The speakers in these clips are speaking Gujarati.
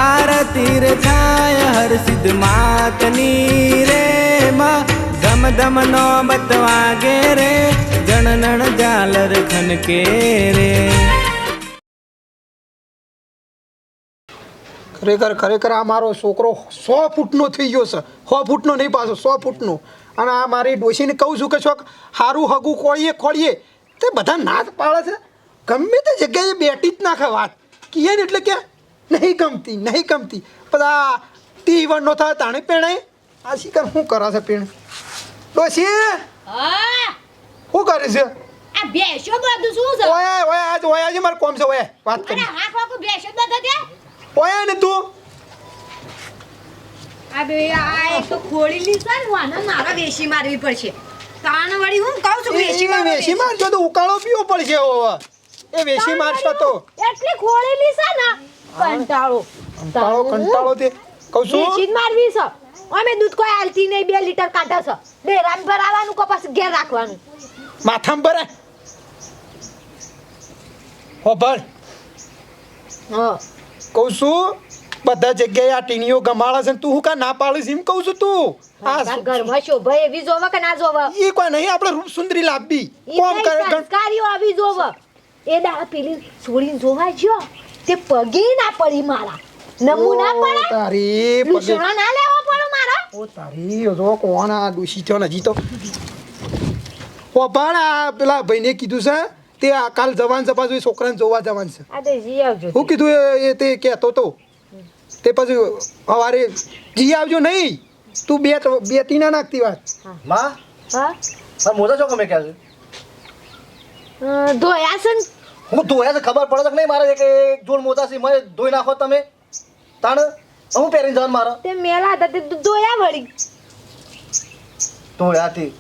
આરતી રે થાય હર સિદ્ધ માતની રે માં ધમ ધમ નો બતવાગે રે જણનણ ઝાલર ખનકે રે. ખરેખર આ મારો છોકરો 100 ફૂટનો થઈ ગયો છે. 100 ફૂટનો નહીં, પાછો 100 ફૂટનો. અને આ મારી ડોશીને કહું છું કે છોક સારું હગું ખોળીએ તે બધા નાચ પાડે છે. ગમે તે જગ્યાએ બેઠી જ નાખે વાત કીએ ને એટલે કે નહીં ગમતી બધા ટીવનનો થાય તાણે પેણાય. આ શિકાર શું કરે છે પેણ ડોશી? શું કરે છે? આ બેસો બધું શું છે? ઓય આજે મારે કોમ છે. ઓય વાત કરી. અરે હા કોકો બેસો બધા દે. ઓય ને તું આ બે આ એક તો ખોળી લીધા ને વાના મારા વેશી મારવી પડશે. તાણ વળી હું કહું છું વેશી મારજો તો ઉકાળો પીવો પડશે. એ વેશી મારશો તો એટલી ખોળી લીધા ને કંટાળો તે કહું છું. વેશી જ મારવી છે. અમે દૂધ કોઈ આલતી નહીં 2 લીટર કાઢા છે. ડેરામ ભરાવાનું કે પછી ઘેર રાખવાનું માથામાં ભરાય. હો ભર હા કહું છું બધા જગ્યાએ આ ટીણીઓ ગમાડે છે તું હું કા ના પાડીશ એમ કહું છું તું. આ ઘરમાં શોભા એવી જોવે કે ના જોવે? એ કોઈ નહીં, આપણે રૂપ સુંદરી લાવવી કોમ કરે સંસ્કારીઓ આવી જોવે. એ દા પેલી છોડીને જોવા જો તે પગે ના પડી મારા નમૂના પડે તારી લૂસણો ના લેવો પડે મારા. ઓ તારી જો કોણ આ દુષી થયો હજી તો. ઓ પણ આ પેલા ભાઈને કીધું છે તે આ કાલ જવાન છે પાછું છોકરાને જોવા જવાન છે. આ તો જી આવજો. હું કીધું એ તે કહેતો તો તે પછી સવારે જી આવજો નહીં તું બે તીના નાખતી વાત. માં હા મારા મોજા છો તમે ક્યાં છે? ધોયા છે ને હું ધોયા છે ખબર પડે કે નહીં? મારે એક જોડ મોજા છે મને ધોઈ નાખો તમે તાણ હું પહેરીને જવાનું મારે તે મેલા હતા તે ધોયા વળી. ધોયા હતી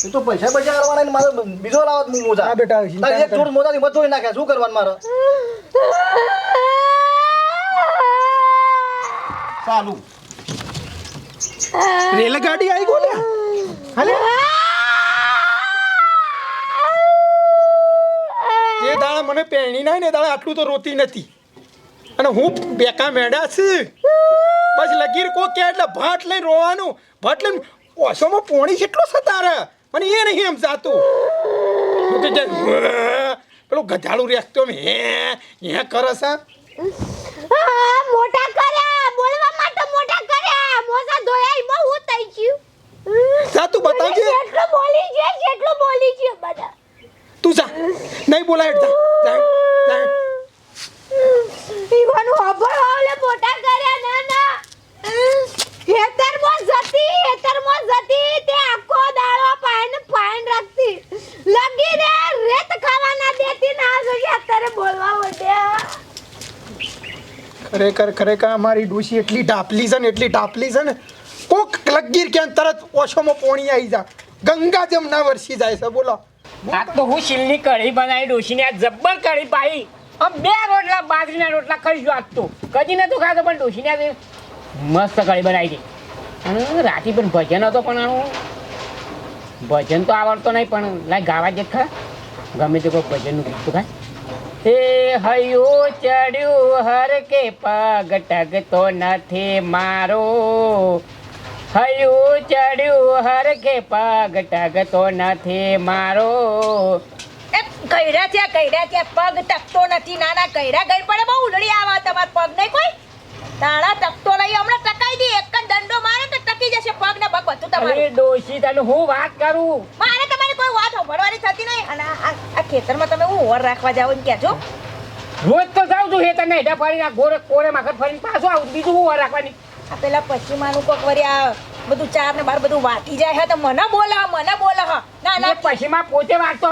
એ તો પૈસા કરવાના ને મારે બીજો લાવત હું મોજા. હા બેટા તારે એક જોડ મોજા થી ધોઈ નાખ્યા શું કરવાનું મારે? ચાલુ રેલગાડી આવી ગયો ને હાલે જે દાડા મને પહેણી ના ને દાડા આટલું તો રોતી નથી. અને હું બેકા મેડા છું બસ લગીર કો કે એટલે ભાટ લઈને રોવાનું. ભાટ લઈને ઓછોમાં પોણી કેટલો છે તારે મને એ નહીં એમ જાતું. પેલું ગધાડું રેખતો હે કરે છે. મોટા કર્યા બોલવા માટે મોટા કર્યા મોસા ધોયા એમાં હું થઈ ગયું. જા તું બતાવજે જેટલું બોલી છે બધા. તું જા નહીં બોલાય જા ઈવાનું ખબર આવલે મોટા કર્યા ના હેતરમાં જતી તે આખો દાડો પાન રાખતી લગી રે રેત ખાવા ના દેતી ના જોઈએ અત્યારે બોલવા વડ્યા. ખરેખર અમારી ડોશી એટલી ઢાપલી છે ને કોક લગીર ક્યાં તરત ઓછોમાં પોણી આવી જા ગંગા જમના વરસી જાય છે. બોલો આ તો હું શીલની કઢી બનાવી ડોશીને આ જબ્બર કઢી પાઈ. આમ 2 રોટલા બાજરીના રોટલા ખાઈશું આજ તો કદી નતો ખાતો પણ ડોશીને આજે મસ્ત કઢી બનાવી હતી. અને રાતી પણ ભજન હતો પણ ભજન તો આવડતો નહીં પણ લાય ગાવા જ ખરા ગમે તે કોઈ ભજનનું ગીત તો ખાય. હે હયું ચડ્યું હર કે પગ ટગતો નથી મારો હયું ચડ્યું હર કે પગ ટગતો નથી મારો. એ કઈરા છે પગ ટકતો નથી નાના કઈરા ગઈ પડે બહુ ઉલડી આવા તમાર પગ નહીં કોઈ તાળા ટકતો નહીં હમણાં ટકાઈ દે એક જ દંડો મારે તો ટકી જશે પગ ને પગ બધું તમારે. અરે ડોશી તને હું વાત કરું મારે તમારી કોઈ વાત સાંભળવાની થતી નહીં. અને આ ખેતરમાં તમે હું ઓર રાખવા જાવ ને કહેજો. રોજ તો જાઉં છું હેતર ને હેઠા ફરીને આ ગોરે કોરે માખર ફરીને પાછો આવું બીજું હું રાખવાની. આ પેલા પશ્ચિમાનું કોક વરી આ બધું ચાર ને બાર બધું વાટી જાય હે તો મને બોલે હા ના પછીમાં પોતે વાંચતો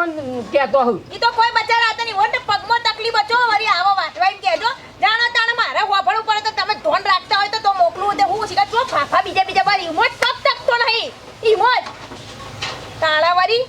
કહેતો હું ઈ તો કોઈ બચારા હતા નહીં ઓને પગમાં તકલીફ છો વરી આવો વાટવા એમ કહેજો. જાણો તાણે મારે હોભળવું પડે તો તમે ધોન રાખતા હોય તો મોકલું દે હું શીખા જો ફાફા બીજા વાર ઈમો જ તકતો નહીં ઈમો જ તાળા વરી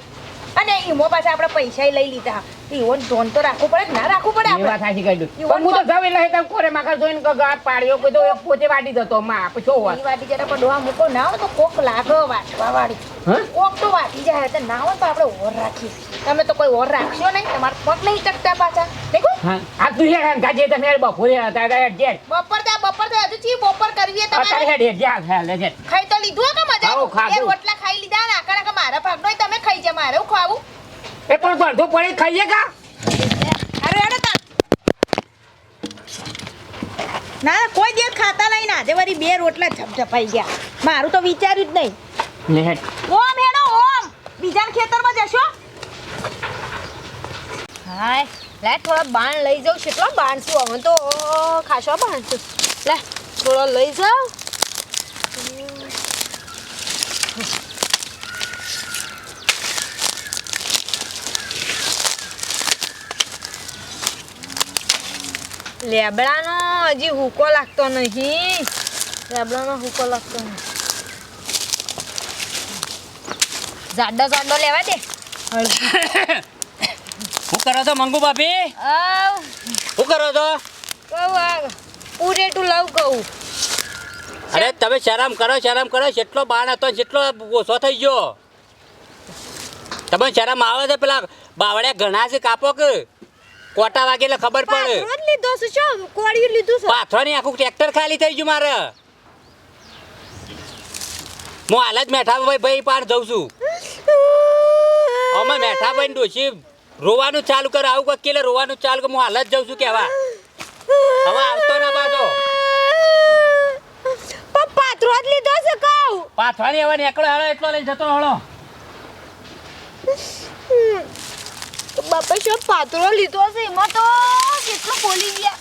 અને ઈમો પાસે આપણે પૈસા લઈ લીધા એવો ધોન તો રાખવું પડે કે ના રાખવું પડે એ આપણે વાત સાચી કહી દઉં ઈ વાત પણ હું તો જાવ એટલે તમે કોરે માકર જોઈને કે ગાત પાડ્યો કોઈ તો પોતે વાટી જતો માં આપણે શું વાત ઈ વાટી જરા પણ ડોહા મૂકો ના હોય તો કોક લાગે વાટવા વાળી હા કોક તો વાટી જાય તો ના હોય તો આપણે ઓર રાખીએ તમે તો કોઈ ઓર રાખશો નહીં તમારા પગ નહીં ચકતા પાછા દેખો હા આ તું હેડ ગાજે તમે બપોરે હતા જેડ બપોર તો હજુ ચી બપોર કરવી હે અત્યારે તમારે હેડ જા ખા લે છે ખાઈ તો લીધું હે કે મજા હાઉ, ખાધું. એ રોટલા ખાઈ લીધા ને આકડા કે મારા ભાગનો તમે ખાઈ જા મારે હું ખાવું એ પણ અડધો પડે ખાઈએ કા અરે અરે તા ના કોઈ દિવસ ખાતા નહીં ના આજે વળી 2 રોટલા ઝપઝપાઈ ગયા મારું તો વિચાર્યું જ નહીં લે હેડ ઓમ હેડો ઓમ બીજાના ખેતરમાં જશો હાય લે થોડો બાણ લઈ જાઉં કેટલો બાણ છું હવે તો ખાસો બાણ છું લે થોડો લઈ જાઉં લેબડાનો હજી હુકો લાગતો નહીં લેબડાનો હુકો લાગતો નહીં જાડો લેવા દે શું કરો છો મંગુ ભાભી આવ શું કરો છો કહું આ પૂરેટું લઉં કહું અરે તમે શરમ કરો જેટલો બાણ હતો જેટલો ઓછો થઈ ગયો તમે શરમ આવે છે પેલા બાવળિયા ઘણા છે કાપો કે કોટા વાગે એટલે ખબર પડે પાથરો જ લીધો છે શું કોળિયું લીધું છે પાથરોની આખું ટ્રેક્ટર ખાલી થઈ ગયું મારે હું હાલ જ મેઠાભાઈ પાર જઉં છું અમે મેઠાભાઈ ડોશી રોવાનું ચાલુ કરો આવું કંઈક કે રોવાનું ચાલુ કરે હું હાલ જ જઉં છું કેવા હવે આવતો ના પાછો પણ પાથરો જ લીધો છે કહું પાથવાની હવે નીકળો હળો એટલો લઈને જતો હળો બાપા શું પાથરો લીધો છે એમાં તો કેટલો બોલી ગયા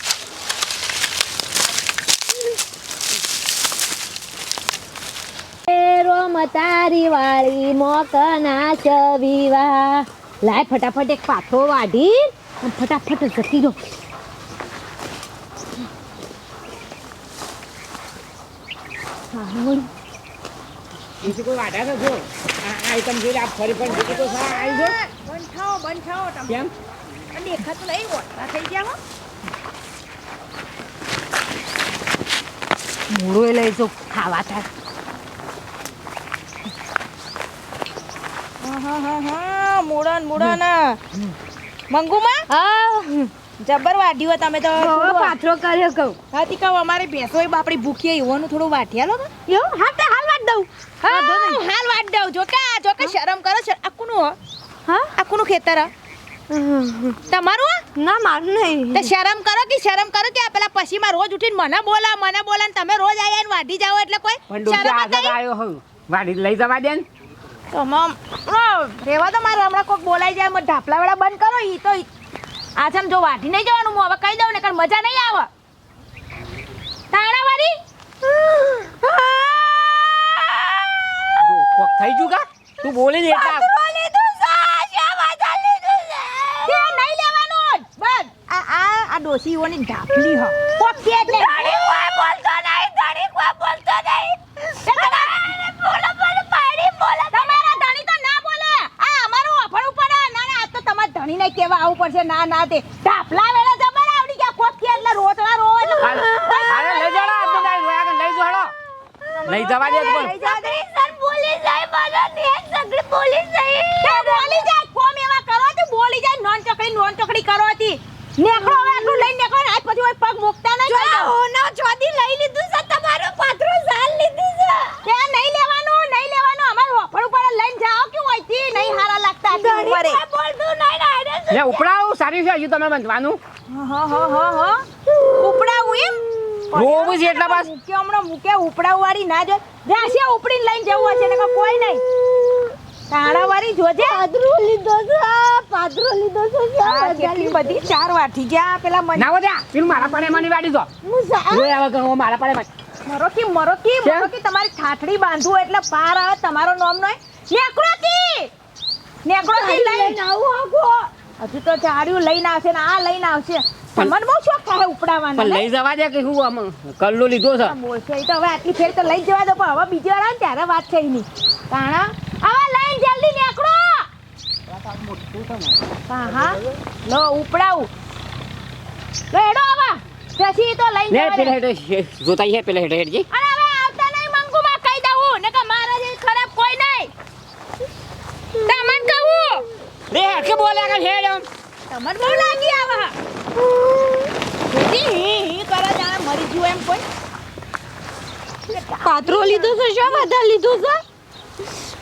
રોમ તારી વાળી મોકના છવીવા લાય ફટાફટ એક પાથરો વાઢી અને ફટાફટ જતી રહો બીજું કોઈ વાડા તો જો આ આઈટમ જોઈ આપ ફરી પણ બીજું તો સા આવી જો બંધ થાઓ તમે કેમ દેખાતું નહીં ઓટલા થઈ ગયા હો મૂળો લઈ જો ખાવા થાય મૂળન મંગુમાં જબર વાઢ્યું તમે તો પાથરો કર્યો કહું હાથી કહું અમારે ભેંસો બાપડી ભૂખીએ એવાનું થોડું વાઢ્યા લો એવું હા તે હાલ વાટ દઉં હાલ વાટ દઉં જો કે શરમ કરો આખુનું હા આખુનું ખેતર તમારું ના મારું નહીં તે શરમ કરો કે આ પેલા પછીમાં રોજ ઉઠીને મને બોલા ને તમે રોજ આયા વાઢી જાઓ એટલે કોઈ પણ ડોસી આગળ આવ્યો હું વાડી લઈ જવા દે ને તમામ રેવા તો મારે હમણાં કોઈક બોલાઈ જાય મને ઢાપલા વેળા બંધ કરો ઈ તો આ છે જો વાઢી નહીં જવાનું હું હવે કહી દઉં ને કારણ મજા નહીં આવે તાળાવાળી જો કોક થઈ ગયું કા તું બોલી દે કા નહીં લેવાનું બસ આ ડોસી ઓની ઢાપલી હ કોક કે એટલે ધણી કોઈ બોલતો નહીં તમારા ધણી તો ના બોલે આ અમારું અફળું પડે ના આ તો તમારા ધણીને કેવા આવું પડશે ના તે ઢાપલા વેળા જબર આવડી ગયા કોક કે એટલે રોટલા રોજ અરે લઈ જાડો આજનો દાઈ રોયા કે લઈ જાડો લઈ જવા દે પણ સર બોલી જાય મારા ને સગડી બોલી જાય કે બોલી જાય કોમ એવા કરો તો બોલી જાય નોન ચકડી કરો હતી નેકળો હવે આટલું લઈને નેકળો ને આજ પછી ઓય પગ મૂકતા નહીં જો ના ચોદી લઈ લીધું છે તમારો પાત્રો ઝાલ લીધું છે તે નહીં લેવાનું અમાર હોફળ ઉપર લઈને જાઓ કે ઓયથી નહીં હારા લાગતા ઉપર બોલતું નહીં લે ઉપડાવ સારી છે હજુ તમે બંધવાનું હા ઉપડાવું એમ રોવું છે એટલા બસ મૂકે ઉપડાવ વાળી ના જો રાશે ઉપડીને લઈને જવું હશે ને કોઈ નહીં તાળા વાળી જોજે પાદરો લીધો છે કેટલી બધી 4 વાઠી ગયા પેલા મને ના વધ્યા પેલું મારા પાડે મને વાડી દો રોયા વગર હું મારા પાડે મરોકી તમારી ઠાઠડી બાંધવું એટલે પાર આવે તમારો નામ નો નેકળો લઈને આવું હજુ તો ચાડ્યું લઈને આવશે ને આ લઈને આવશે તમને બહુ શોખ થાય ઉપડાવવાનો પણ લઈ જવા દે કે હું આમ કલ્લો લીધો છે બોલશે તો હવે આટલી ફેર તો લઈ જવા દો પણ હવે બીજી વાર આવે ને ત્યારે વાત થઈ નહીં તાણા હવે લઈને જલ્દી નેકળો હા હા લો ઉપડાવું લો હેડો આવા પછી તો લઈ લે જવા દે. પેલા હેઠ જોતા છે પેલા હેઠ હેઠજી અરે હવે આવતા નહીં મંગુમાં કહી દઉં ને કે મારા જેવી ખરાબ કોઈ નહીં તમને કહું લે હેઠ કે બોલ્યા કે હેડ આમ તમને બહુ લાગી આવા હી કરે જાણે મરી ગયું એમ કોઈ પાત્રો લીધો છે શું બધા લીધો છે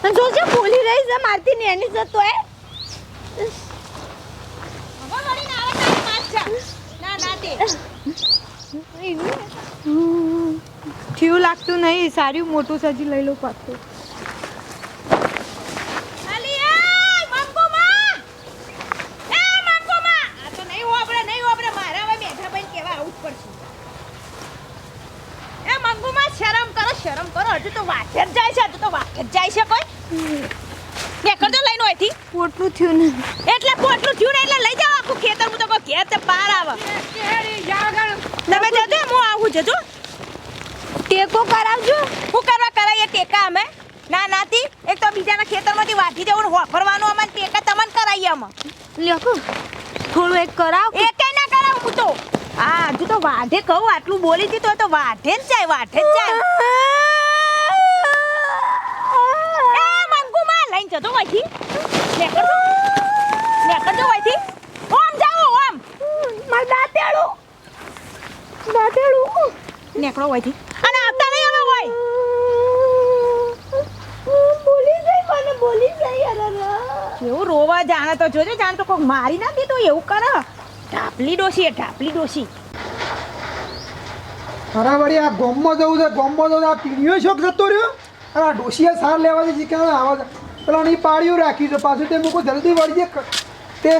અને જો છે બોલી રહી છે મારતી નેની છે તો એ હવે વળીને આવે તારી પાછા ના ના તે થયું લાગતું નહીં સારું મોટું સજી લઈ લો પાછું અલી એ મંગુમાં એ મંગુમાં આ તો નહીં હોબળે મારા હવે બેઠા ભાઈ કેવા આવું જ પડશે એ મંગુમાં શરમ કરો હજુ તો વાટે જ જાય છે કોઈ નેકર તો લઈને હોયથી પોટલું થયું ને એટલે પોટલું થયું ને એટલે લઈ જાઓ આખું ખેતર હું તો કોઈ ઘેર તે પાર આવે તમે જજો હું આવું જજો ટેકો કરાવજો હું કરવા કરાઈએ ટેકા અમે ના નાતી એક તો બીજાના ખેતરમાંથી વાઢી જવું ને હોફરવાનું અમારે ટેકા તમને કરાઈએ અમે લ્યો થોડું એક કરાવ એકે ના કરાવું હું તો હા હજુ તો વાઢે કહું આટલું બોલી દીધું તો વાઢે જ જાય એ મંગુમાં લઈને જતો હોયથી નેકર જો હોયથી ઓમ જાઓ ઓમ માર દાંતેડું નેકળો હોયથી અને આવતા નહીં હવે હોય બોલી જાય અરે કેવું રોવા જાણે તો જોજે જાણે તો કોક મારી ના દીધું એવું કરે ઢાપલી ડોસી અરે વળી આ ગોમમાં જવું છે આ ટીણીઓ શોખ જતો રહ્યો અને આ ડોશિયા સાર લેવા છે કે આવા પેલા ની પાળીઓ રાખી છે પાછું તે મૂકો જલ્દી વળીએ તે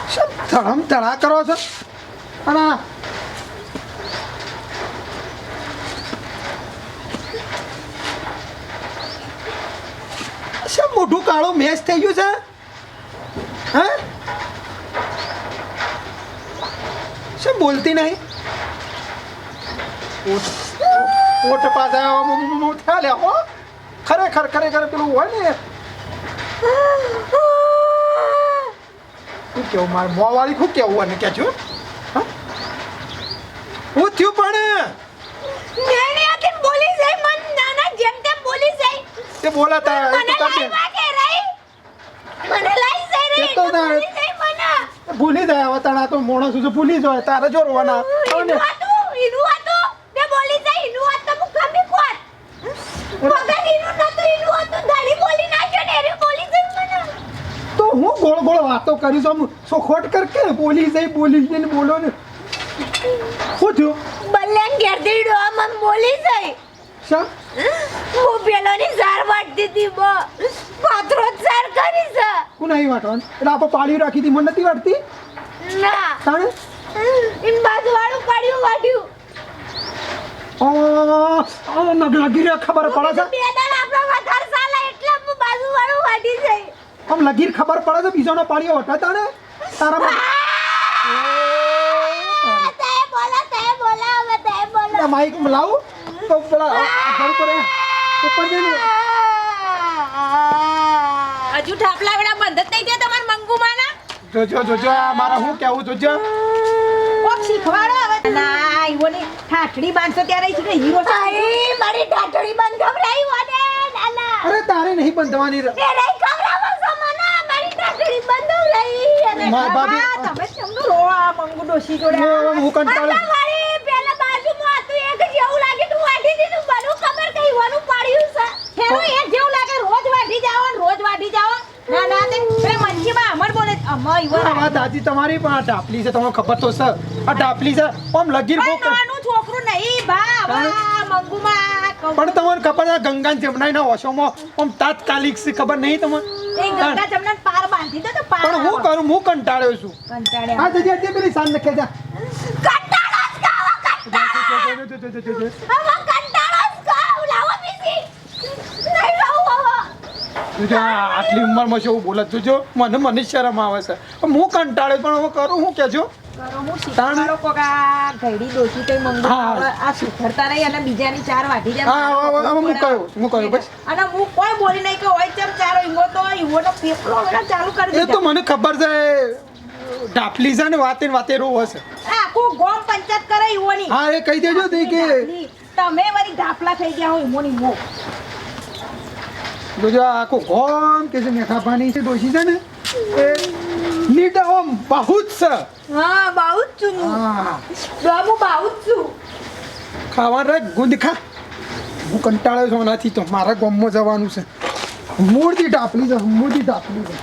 શું ધડમ ધડા કરો છો અને આ શું મોઢું કાળું મેચ થઈ ગયું છે હે શું બોલતી નહીં ઓટ પાછા થયા લે હો ખરેખર પેલું હોય ને શું કેવું મારે મોંવાળી શું કેવું અને કે છું હા હું થયું પણ નેની આથી બોલી જાય મન નાના જેમ તેમ બોલી જાય તે બોલાતા એ મને તો લાઈ કરજે. વાગે રહી મને લાઈ જાય એ રહી તો તો ના. બોલી જાય મને ભૂલી જાય હવે તારા તો મોણસ છે ભૂલી જાય તારે જો રોવાના ઈનું હતું તે બોલી જાય ઈનું વાત તો મુખમી કોણ મગર ઈનું હતું ધડી બોલી નાખ્યો ને એરી બોલી જાય મને તો હું ગોળ વાતો કરીશ આમ સોખોટ કર કે બોલી જઈને બોલો ને શું થયું બલ્લેન ઘેર દીડો મન બોલી જાય શા હું પેલોની ઝાર વાટતી હતી પાત્રો ઝાર કરી છે કોણ આવી વાટવાનું એટલે આપણે પાળી રાખી હતી મને નથી વાટતી ના તાણે ઇન બાજુવાળું પાડ્યું વાટ્યું લગીર ખબર પડે છે બે દાડા આપણો વધારે ચાલે એટલે હું બાજુવાળું વાટી જાય આમ લગીર ખબર પડે છે બીજાનો પાળીઓ વટા તાણે તારા તે બોલા હવે તે બોલા માઈક લાવું તો પેલા ઘર ઉપર જઈને હજુ ઠાપલા વેડા બંધ જ નહીં થયા તમારા મંગુમાના જોજો આ મારા હું કેવું જોજો કોક શીખવાડો હવે ના ઈવોની ઠાઠડી બાંધશો ત્યારે ઈ કે હીરો આઈ મારી ઢાઢડી બંધ ગભરાઈ વડે નાના અરે તારે નહીં બંધવાની એ નહીં ગભરાવો છો મને મારી ઢાઢડી બંધ લઈ અને માર ભાભી તમે ચમનો રોવા મંગુ ડોશી જોડે હું કંટાળો મારી પેલા બાજુમાં હતું એક જેવું લાગે તું વાઢી દીધું બનું ખબર કઈ વાનું પાડ્યું છે ફેરો એક જેવું લાગે રોજ વાઢી જાઓ ના ના તે પેલા મંચીમાં અમર બોલે અમર ઈવો આ દાદી તમારી પણ આ ઢાપલી છે તમને ખબર તો છે આ ઢાપલી છે આમ લગીર બહુ નાનું છોકરું નહીં બા મંગુમાં પણ તમને ખબર છે ગંગા જમનાના ઓશોમાં આમ તાત્કાલિક છે ખબર નહીં તમને એ ગંગા જમના પાર બાંધી દો તો પાર પણ હું કરું હું કંટાળ્યો છું કંટાળ્યા આ જગ્યાએ તે પેલી સાંજ નખે જા કંટાળો જ ગાવ હવે કંટાળો જ ગાવ લાવો બીજી નહીં રહું હવે જોજો આટલી ઉંમરમાં શું બોલે જોજો મને શરમ આવે છે હું કંટાળ્યો પણ હવે કરું હું કેજો કરો હું શીખવાડો કોક આ ઘડી ડોશી કઈ મંગો હા. આ સુખરતા રહી અને બીજાની ચાર વાઢી જાય હા હું કહ્યું બસ અને હું કોઈ બોલી નહીં કે હોય ચમ ચારો ઈંગો તો ઈંગોનો પેપરો વગેરે ચાલુ કરી એ તો દીધા મને ખબર છે ઢાપલી છે ને વાતે ને વાતે રોવ હશે આખું ગોમ પંચાયત કરે ઈવોની હા એ કહી દેજો તે કે તમે વળી ઢાપલા થઈ ગયા હો ઈમોની મો જોજો આખું ગોમ કે છે મેઠાભાની છે ડોશી છે ને એ નીડા ઓમ બહુ જ છે હા બાઉ જ છું હા હું બાઉ જ છું ખાવાનું રાખ ગુંદ ખા હું કંટાળ્યો છું આનાથી તો મારા ગામમાં જવાનું છે મૂળથી ઢાપલી છે મૂળથી ઢાપલી છે